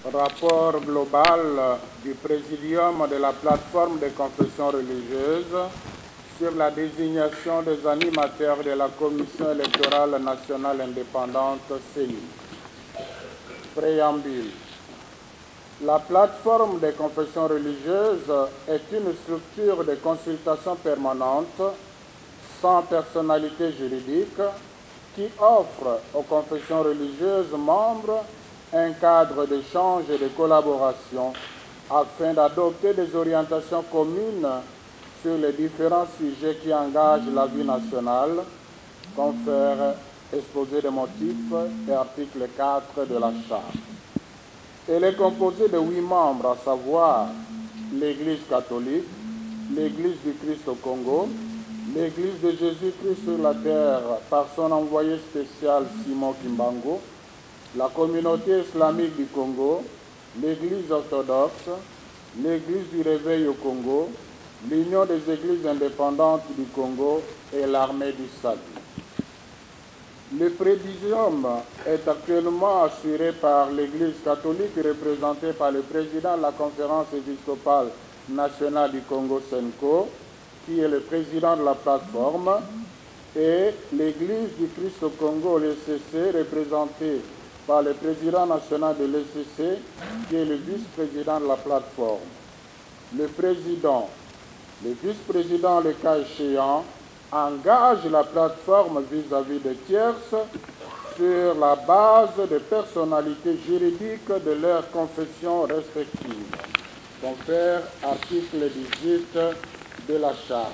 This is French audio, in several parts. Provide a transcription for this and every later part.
Rapport global du Présidium de la plateforme des confessions religieuses sur la désignation des animateurs de la Commission électorale nationale indépendante CENI. Préambule. La plateforme des confessions religieuses est une structure de consultation permanente sans personnalité juridique qui offre aux confessions religieuses membres un cadre d'échange et de collaboration afin d'adopter des orientations communes sur les différents sujets qui engagent la vie nationale, confère exposé des motifs et article 4 de la Charte. Elle est composée de 8 membres, à savoir l'Église catholique, l'Église du Christ au Congo, l'Église de Jésus-Christ sur la terre par son envoyé spécial Simon Kimbangu, la communauté islamique du Congo, l'Église orthodoxe, l'Église du Réveil au Congo, l'Union des Églises indépendantes du Congo et l'Armée du Salut. Le présidium est actuellement assuré par l'Église catholique représentée par le président de la conférence épiscopale nationale du Congo Senko, qui est le président de la plateforme, et l'Église du Christ au Congo, l'ECC, représentée par le président national de l'ECC, qui est le vice-président de la plateforme. Le président, le vice-président, le cas échéant, engage la plateforme vis-à-vis des tierces sur la base des personnalités juridiques de leurs confessions respectives. Confère article 18 de la Charte.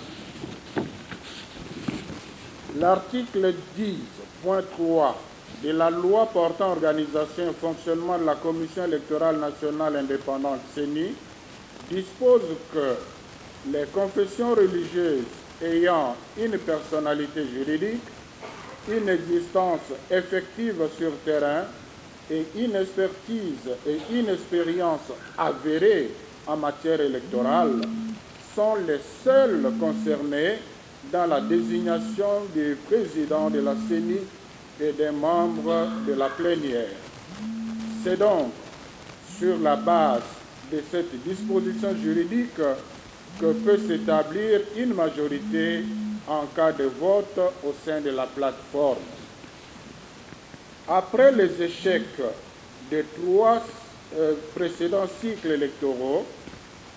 L'article 10.3 de la loi portant organisation et fonctionnement de la Commission électorale nationale indépendante CENI dispose que les confessions religieuses ayant une personnalité juridique, une existence effective sur terrain et une expertise et une expérience avérée en matière électorale sont les seules concernées dans la désignation du président de la CENI et des membres de la plénière. C'est donc sur la base de cette disposition juridique que peut s'établir une majorité en cas de vote au sein de la plateforme. Après les échecs des 3 précédents cycles électoraux,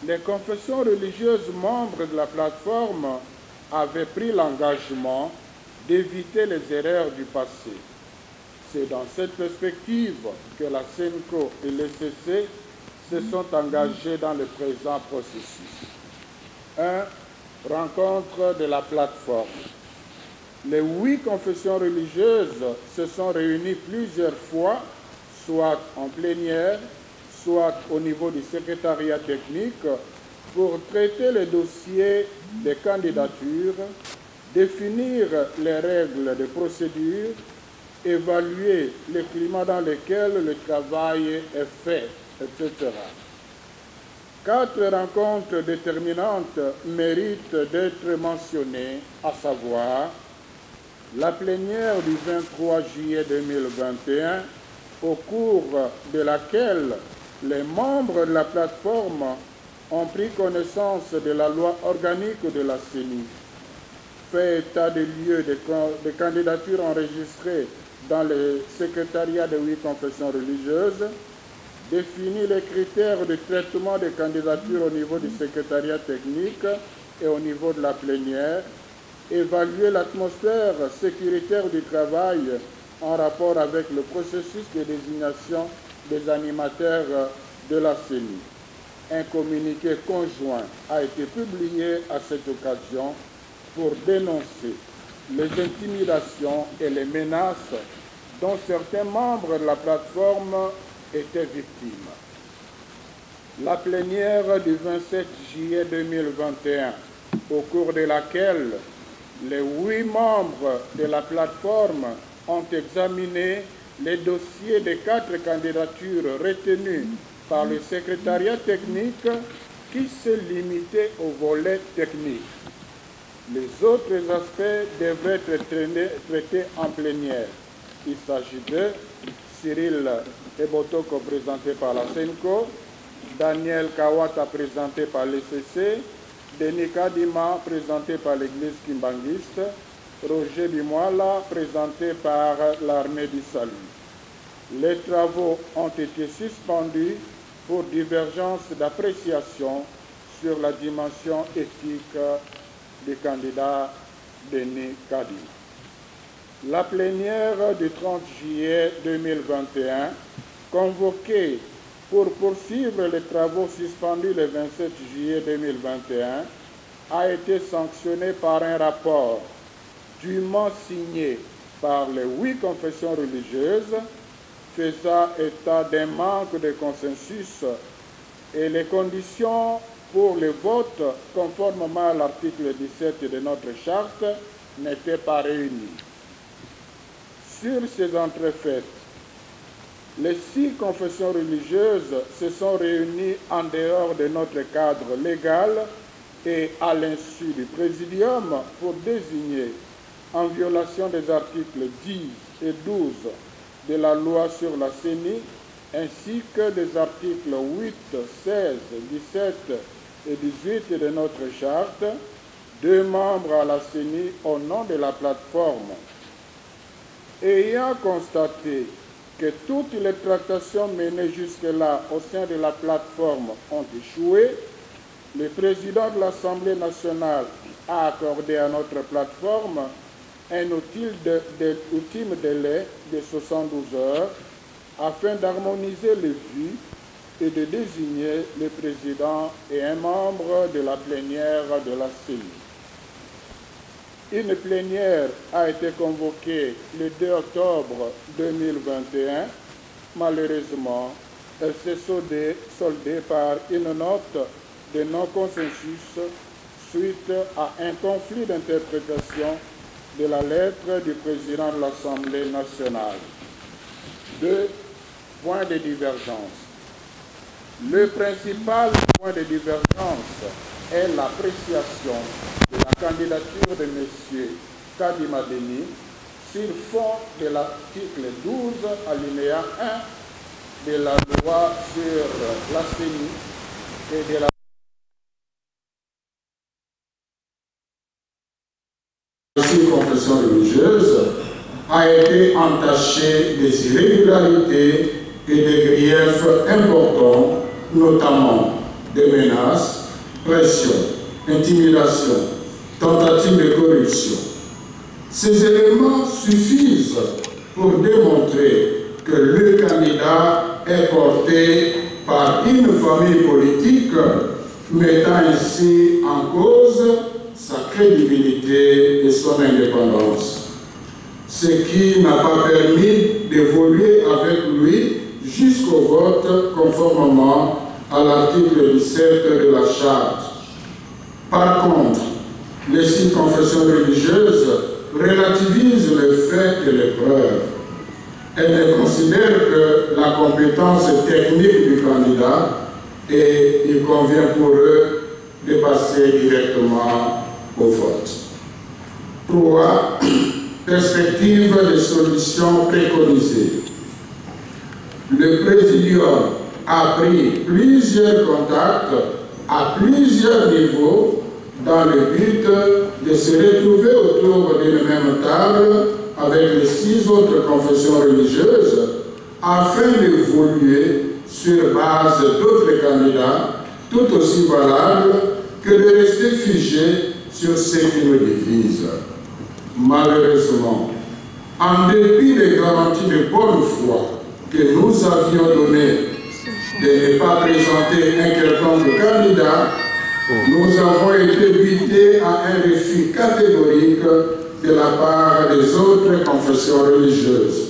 les confessions religieuses membres de la plateforme avaient pris l'engagement d'éviter les erreurs du passé. C'est dans cette perspective que la CENCO et l'ECC se sont engagés dans le présent processus. 1. Rencontre de la plateforme. Les 8 confessions religieuses se sont réunies plusieurs fois, soit en plénière, soit au niveau du secrétariat technique, pour traiter les dossiers des candidatures, définir les règles de procédure, évaluer le climat dans lequel le travail est fait, etc. 4 rencontres déterminantes méritent d'être mentionnées, à savoir la plénière du 23 juillet 2021, au cours de laquelle les membres de la plateforme ont pris connaissance de la loi organique de la CENI, fait état des lieux de candidatures enregistrées dans le secrétariat de 8 confessions religieuses, définit les critères de traitement des candidatures au niveau du secrétariat technique et au niveau de la plénière, évaluer l'atmosphère sécuritaire du travail en rapport avec le processus de désignation des animateurs de la CENI. Un communiqué conjoint a été publié à cette occasion pour dénoncer les intimidations et les menaces dont certains membres de la plateforme étaient victimes. La plénière du 27 juillet 2021, au cours de laquelle les 8 membres de la plateforme ont examiné les dossiers des 4 candidatures retenues par le secrétariat technique qui se limitait au volet technique. Les autres aspects devraient être traités en plénière. Il s'agit de Cyril Ebotoko, présenté par la SENCO, Daniel Kawata, présenté par l'ECC, Denis Kadima, présenté par l'Église kimbanguiste, Roger Bimoala, présenté par l'Armée du Salut. Les travaux ont été suspendus pour divergence d'appréciation sur la dimension éthique du candidat Denis Kadima. La plénière du 30 juillet 2021, convoquée pour poursuivre les travaux suspendus le 27 juillet 2021, a été sanctionnée par un rapport dûment signé par les 8 confessions religieuses, faisant état d'un manque de consensus et les conditions pour le vote, conformément à l'article 17 de notre charte, n'étaient pas réunies. Sur ces entrefaites, les 6 confessions religieuses se sont réunies en dehors de notre cadre légal et à l'insu du Présidium pour désigner, en violation des articles 10 et 12 de la loi sur la CENI, ainsi que des articles 8, 16, 17 et 18 de notre charte, 2 membres à la CENI au nom de la plateforme. Ayant constaté que toutes les tractations menées jusque-là au sein de la plateforme ont échoué, le président de l'Assemblée nationale a accordé à notre plateforme un ultime délai de 72 heures afin d'harmoniser les vues et de désigner le président et un membre de la plénière de la CENI. Une plénière a été convoquée le 2 octobre 2021. Malheureusement, elle s'est soldée par une note de non-consensus suite à un conflit d'interprétation de la lettre du président de l'Assemblée nationale. 2 points de divergence. Le principal point de divergence est l'appréciation de la candidature de M. Kadima Denis sur fond de l'article 12, alinéa 1 de la loi sur la CENI et de la confession religieuse a été entaché des irrégularités et des griefs importants, notamment des menaces, pression, intimidation, tentative de corruption. Ces éléments suffisent pour démontrer que le candidat est porté par une famille politique, mettant ainsi en cause sa crédibilité et son indépendance, ce qui n'a pas permis d'évoluer avec lui jusqu'au vote conformément à l'article 17 de la Charte. Par contre, les 6 confessions religieuses relativisent les faits et les preuves. Elles considèrent que la compétence technique du candidat et il convient pour eux de passer directement au vote. 3. Perspective de solutions préconisées. Le Présidium a pris plusieurs contacts à plusieurs niveaux dans le but de se retrouver autour d'une même table avec les 6 autres confessions religieuses afin d'évoluer sur base d'autres candidats tout aussi valables que de rester figés sur ce qui nous divise. Malheureusement, en dépit des garanties de bonne foi que nous avions données de ne pas présenter un quelconque candidat, nous avons été butés à un refus catégorique de la part des autres confessions religieuses.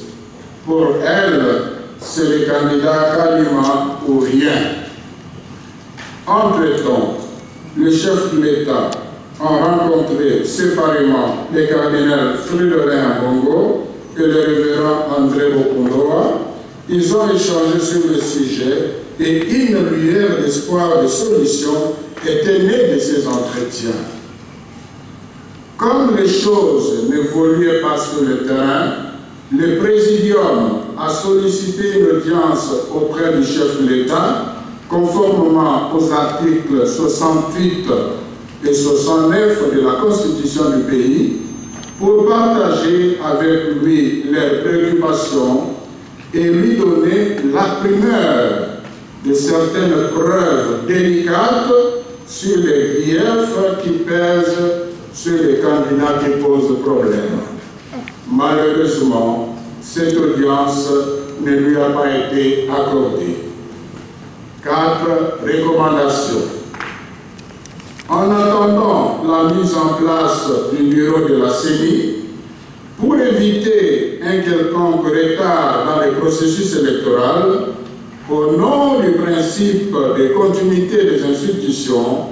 Pour elles, c'est le candidat Kadima ou rien. Entre-temps, le chef de l'État a rencontré séparément les cardinals Fridolin Bongo et le révérend André Bokondoa. Ils ont échangé sur le sujet et une lueur d'espoir de solution était née de ces entretiens. Comme les choses n'évoluaient pas sur le terrain, le Présidium a sollicité une audience auprès du chef de l'État, conformément aux articles 68 et 69 de la Constitution du pays, pour partager avec lui leurs préoccupations et lui donner la primeur de certaines preuves délicates sur les griefs qui pèsent sur les candidats qui posent problème. Malheureusement, cette audience ne lui a pas été accordée. 4 recommandations. En attendant la mise en place du bureau de la CENI, pour éviter un quelconque retard dans le processus électoral, au nom du principe de continuité des institutions,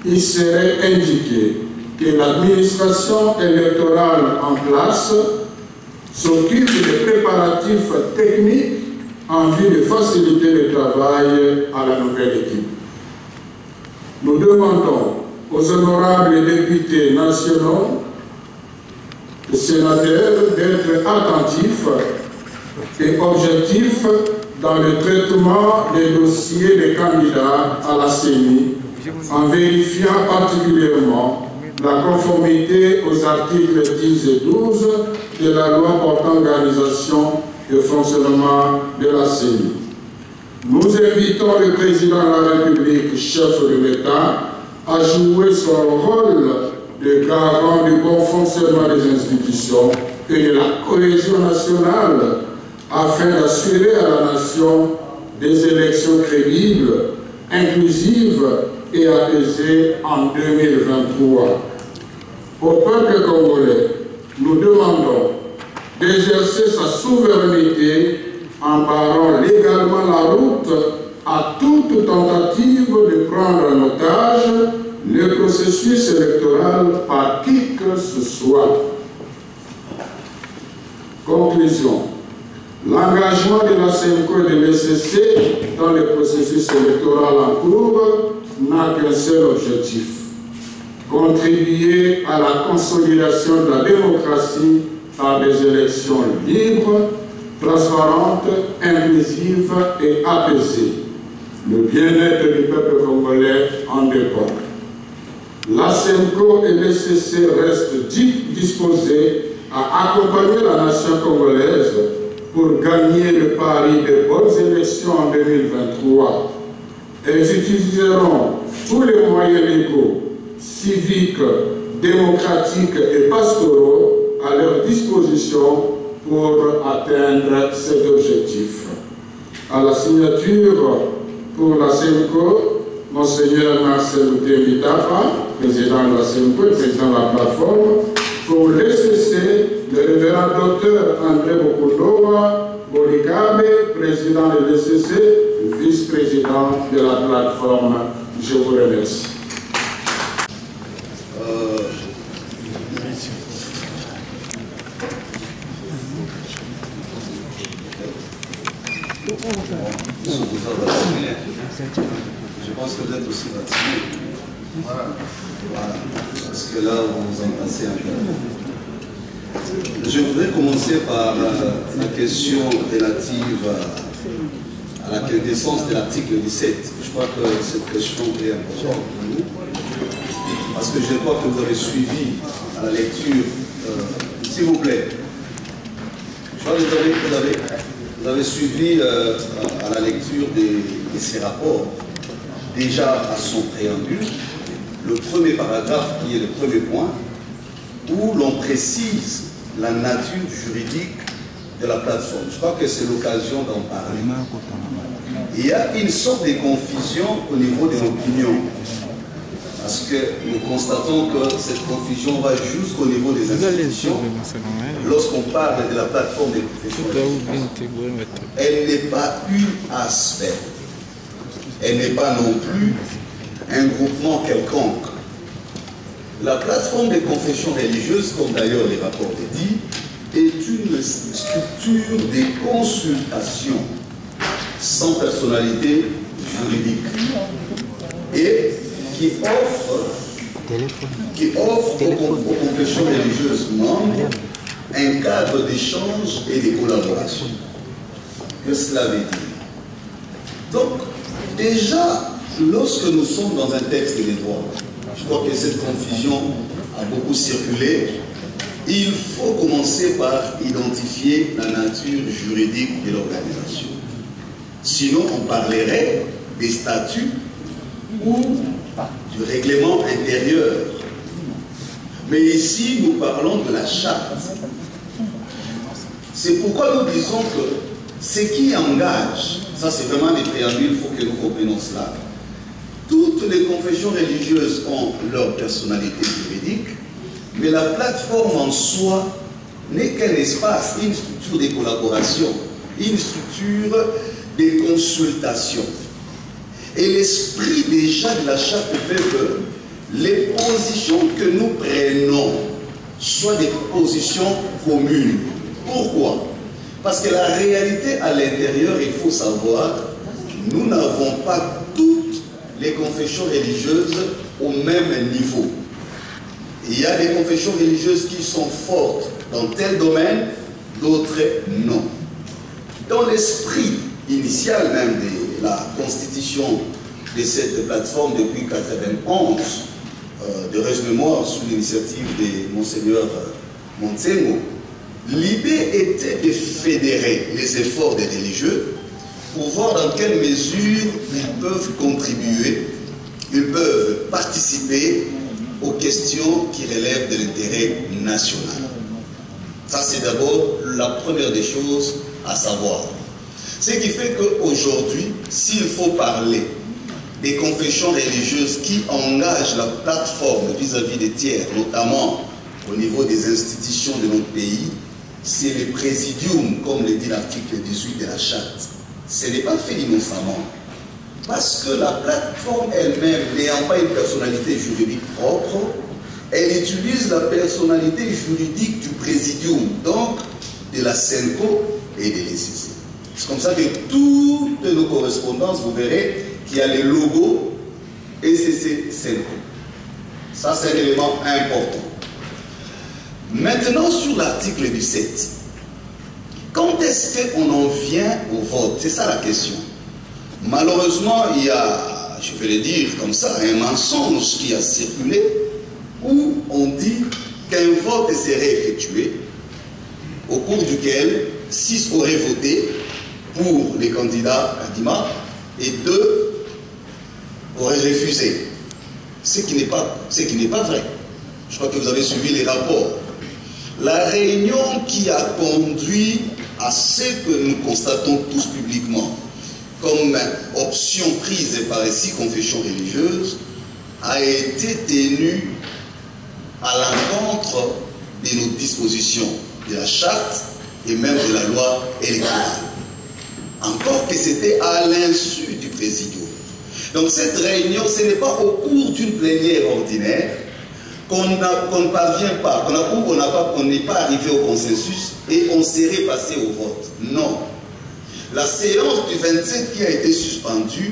il serait indiqué que l'administration électorale en place s'occupe des préparatifs techniques en vue de faciliter le travail à la nouvelle équipe. Nous demandons aux honorables députés nationaux et sénateurs d'être attentifs et objectifs dans le traitement des dossiers des candidats à la CENI, en vérifiant particulièrement la conformité aux articles 10 et 12 de la loi portant organisation et fonctionnement de la CENI. Nous invitons le président de la République, chef de l'État, à jouer son rôle de garant du bon fonctionnement des institutions et de la cohésion nationale, afin d'assurer à la nation des élections crédibles, inclusives et apaisées en 2023. Au peuple congolais, nous demandons d'exercer sa souveraineté en barrant légalement la route à toute tentative de prendre en otage le processus électoral par qui que ce soit. Conclusion. L'engagement de la CENCO et de l'ECC dans le processus électoral en cours n'a qu'un seul objectif: contribuer à la consolidation de la démocratie par des élections libres, transparentes, inclusives et apaisées. Le bien-être du peuple congolais en dépend. La CENCO et l'ECC restent disposés à accompagner la nation congolaise pour gagner le pari de bonnes élections en 2023. Elles utiliseront tous les moyens légaux, civiques, démocratiques et pastoraux à leur disposition pour atteindre cet objectif. À la signature pour la CENCO, Monseigneur Marcel Mitapa, président de la CENCO et président de la plateforme. Pour l'ECC, le révérend docteur André Bokundowa Bolikabe, président de l'ECC, vice-président de la plateforme. Je vous remercie. Je pense que vous êtes aussi fatigué. Voilà. Parce que là, vous en passez un peu. Je voudrais commencer par la question relative à la quintessence de l'article 17. Je crois que cette question est importante pour nous. Parce que je crois que vous avez suivi à la lecture, s'il vous plaît. Je crois que vous avez suivi à la lecture de ces rapports, déjà à son préambule, le premier paragraphe qui est le premier point, où l'on précise la nature juridique de la plateforme. Je crois que c'est l'occasion d'en parler. Il y a une sorte de confusion au niveau de l'opinion, parce que nous constatons que cette confusion va jusqu'au niveau des institutions. Lorsqu'on parle de la plateforme des professionnels, elle n'est pas une aspect. Elle n'est pas non plus un groupement quelconque. La plateforme des confessions religieuses, comme d'ailleurs les rapports le disent, est une structure de consultation sans personnalité juridique et qui offre aux confessions religieuses membres un cadre d'échange et de collaboration. Que cela veut dire? Donc, déjà, lorsque nous sommes dans un texte des droits, je crois que cette confusion a beaucoup circulé, il faut commencer par identifier la nature juridique de l'organisation. Sinon, on parlerait des statuts ou du règlement intérieur. Mais ici, nous parlons de la charte. C'est pourquoi nous disons que ce qui engage, ça c'est vraiment les préambules, il faut que nous comprenions cela. Toutes les confessions religieuses ont leur personnalité juridique, mais la plateforme en soi n'est qu'un espace, une structure de collaboration, une structure de consultation. Et l'esprit déjà de la charte fait que les positions que nous prenons soient des positions communes. Pourquoi? Parce que la réalité à l'intérieur, il faut savoir, nous n'avons pas toutes les confessions religieuses au même niveau. Il y a des confessions religieuses qui sont fortes dans tel domaine, d'autres non. Dans l'esprit initial même de la constitution de cette plateforme depuis 1991, de reste-mémoire sous l'initiative de Monseigneur Montsengo, l'idée était de fédérer les efforts des religieux pour voir dans quelle mesure ils peuvent contribuer, ils peuvent participer aux questions qui relèvent de l'intérêt national. Ça, c'est d'abord la première des choses à savoir. Ce qui fait qu'aujourd'hui, s'il faut parler des confessions religieuses qui engagent la plateforme vis-à-vis des tiers, notamment au niveau des institutions de notre pays, c'est le présidium, comme le dit l'article 18 de la charte. Ce n'est pas fait innocemment. Parce que la plateforme elle-même, n'ayant pas une personnalité juridique propre, elle utilise la personnalité juridique du présidium, donc de la SENCO et de l'ECC. C'est comme ça que toutes nos correspondances, vous verrez qu'il y a les logos ECC SENCO. Ça, c'est un élément important. Maintenant, sur l'article 17, quand est-ce qu'on en vient au vote? C'est ça la question. Malheureusement, il y a, je vais le dire comme ça, un mensonge qui a circulé où on dit qu'un vote serait effectué au cours duquel 6 auraient voté pour les candidats Kadima et 2 auraient refusé. Ce qui n'est pas vrai. Je crois que vous avez suivi les rapports. La réunion qui a conduit à ce que nous constatons tous publiquement comme option prise par les 6 confessions religieuses a été tenue à l'encontre de nos dispositions de la charte et même de la loi électorale. Encore que c'était à l'insu du présidium. Donc cette réunion, ce n'est pas au cours d'une plénière ordinaire qu'on ne parvient pas, qu'on n'est pas arrivé au consensus et on serait passé au vote. Non. La séance du 27 qui a été suspendue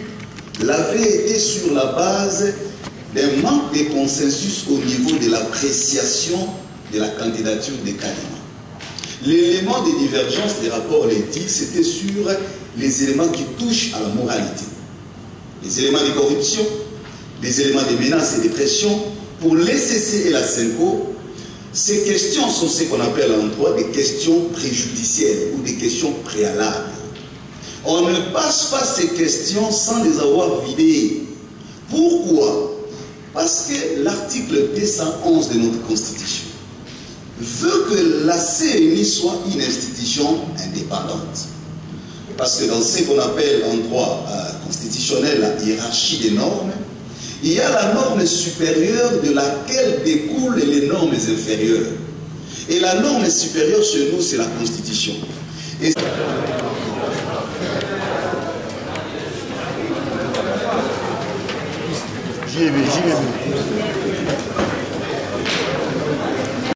l'avait été sur la base d'un manque de consensus au niveau de l'appréciation de la candidature de Kadima. L'élément de divergence des rapports l'éthique, c'était sur les éléments qui touchent à la moralité. Les éléments de corruption, les éléments de menaces et de pression. Pour l'ECC et la SENCO, ces questions sont ce qu'on appelle en droit des questions préjudicielles ou des questions préalables. On ne passe pas ces questions sans les avoir vidées. Pourquoi? Parce que l'article 211 de notre Constitution veut que la CENI soit une institution indépendante. Parce que dans ce qu'on appelle en droit constitutionnel la hiérarchie des normes, il y a la norme supérieure de laquelle découlent les normes inférieures. Et la norme supérieure chez nous, c'est la Constitution. Et j'y ai vu.